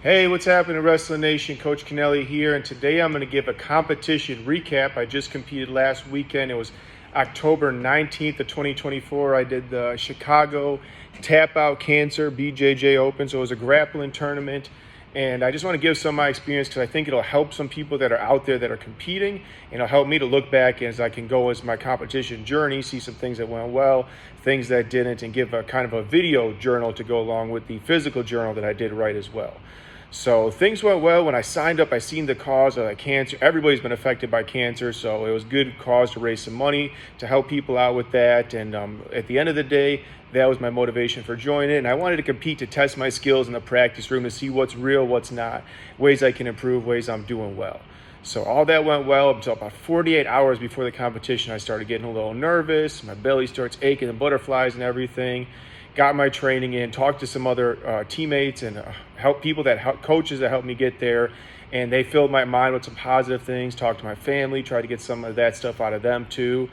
Hey, what's happening, Wrestling Nation? Coach Kennelly here, and today I'm going to give a competition recap. I just competed last weekend. It was October 19th of 2024. I did the Chicago Tap Out Cancer BJJ Open, so it was a grappling tournament. And I just want to give some of my experience because I think it'll help some people that are out there that are competing, and it'll help me to look back as I can go as my competition journey, see some things that went well, things that didn't, and give a kind of a video journal to go along with the physical journal that I did right as well. So things went well. When I signed up, I seen the cause of cancer. Everybody's been affected by cancer, so it was a good cause to raise some money to help people out with that. And at the end of the day, that was my motivation for joining. And I wanted to compete to test my skills in the practice room to see what's real, what's not, ways I can improve, ways I'm doing well. So all that went well until about 48 hours before the competition. I started getting a little nervous. My belly starts aching and butterflies and everything. Got my training in, talked to some other teammates and coaches that helped me get there. And they filled my mind with some positive things, talked to my family, tried to get some of that stuff out of them too.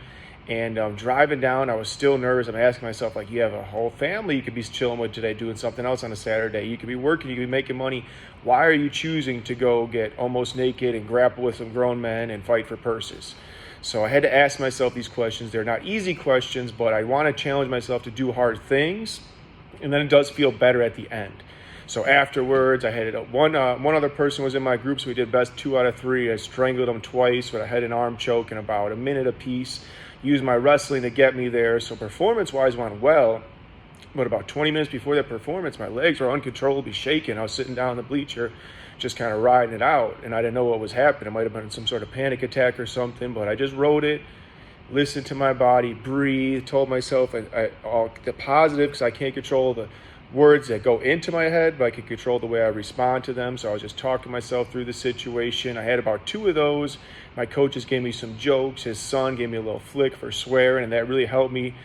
And driving down, I was still nervous. I'm asking myself, like, you have a whole family you could be chilling with today, doing something else on a Saturday. You could be working, you could be making money. Why are you choosing to go get almost naked and grapple with some grown men and fight for purses? So I had to ask myself these questions. They're not easy questions, but I want to challenge myself to do hard things, and then it does feel better at the end. So afterwards, I had one other person was in my group, so we did best 2 out of 3. I strangled him twice, but I had an arm choke in about a minute apiece. Used my wrestling to get me there. So performance-wise went well, but about 20 minutes before that performance, my legs were uncontrollably shaking. I was sitting down in the bleacher, just kind of riding it out, and I didn't know what was happening. It might have been some sort of panic attack or something, but I just rode it, listened to my body, breathe, told myself the positive, because I can't control the words that go into my head, but I can control the way I respond to them. So I was just talking myself through the situation. I had about 2 of those. My coaches gave me some jokes. His son gave me a little flick for swearing, and that really helped me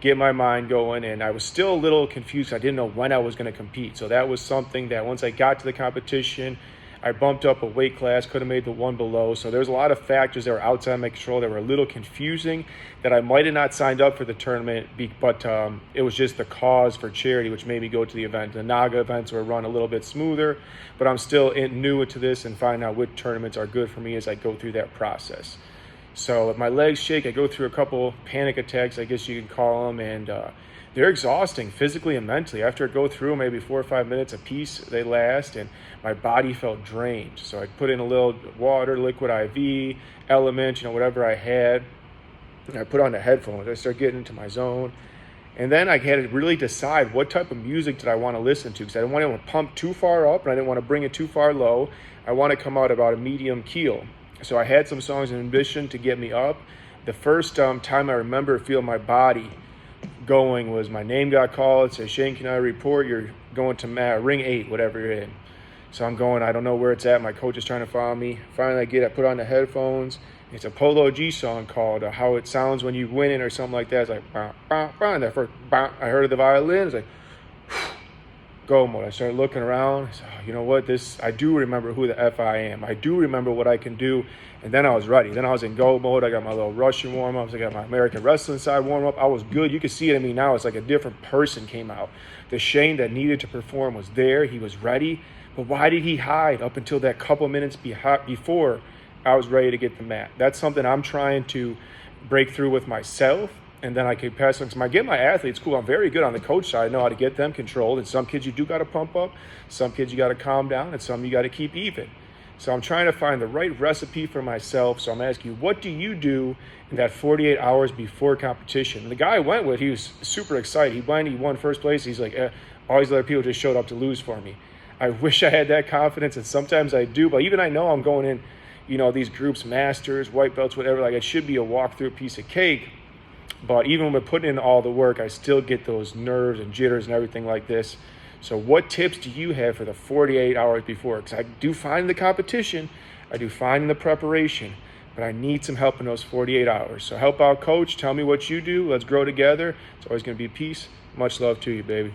get my mind going. And I was still a little confused. I didn't know when I was going to compete. So that was something that once I got to the competition, I bumped up a weight class, could have made the one below. So there's a lot of factors that were outside my control that were a little confusing, that I might have not signed up for the tournament, but it was just the cause for charity, which made me go to the event. The NAGA events were run a little bit smoother, but I'm still new into this and finding out which tournaments are good for me as I go through that process. So if my legs shake, I go through a couple panic attacks, I guess you could call them, and they're exhausting physically and mentally. After I go through maybe 4 or 5 minutes a piece, they last, and my body felt drained. So I put in a little water, liquid IV, element, whatever I had. And I put on the headphones. I start getting into my zone. And then I had to really decide what type of music did I want to listen to, because I didn't want to pump too far up and I didn't want to bring it too far low. I want to come out about a medium keel. So I had some songs in ambition to get me up. The first time I remember feeling my body going was my name got called. It says, Shane, can I report you're going to ring 8, whatever you're in. So I'm going, I don't know where it's at. My coach is trying to follow me. Finally, I put on the headphones. It's a Polo G song called How It Sounds When You Win It or something like that. It's like, bah, bah, bah. And that first, bah, I heard of the violin. It's like, go mode. I started looking around. I said, oh, you know what? I do remember who the F I am. I do remember what I can do. And then I was ready. Then I was in go mode. I got my little Russian warm-ups. I got my American wrestling side warm-up. I was good. You can see it in me now. It's like a different person came out. The Shane that needed to perform was there. He was ready. But why did he hide up until that couple minutes before I was ready to get the mat? That's something I'm trying to break through with myself. And then I can pass on. I get my athletes, cool. I'm very good on the coach side. I know how to get them controlled. And some kids you do got to pump up. Some kids you got to calm down. And some you got to keep even. So I'm trying to find the right recipe for myself. So I'm asking you, what do you do in that 48 hours before competition? And the guy I went with, he was super excited. He won first place. He's like, all these other people just showed up to lose for me. I wish I had that confidence, and sometimes I do. But even I know I'm going in, these groups, masters, white belts, whatever. Like, it should be a walkthrough piece of cake. But even with putting in all the work, I still get those nerves and jitters and everything like this. So what tips do you have for the 48 hours before? Because I do fine in the competition, I do fine in the preparation, but I need some help in those 48 hours. So help out, coach. Tell me what you do. Let's grow together. It's always going to be peace. Much love to you, baby.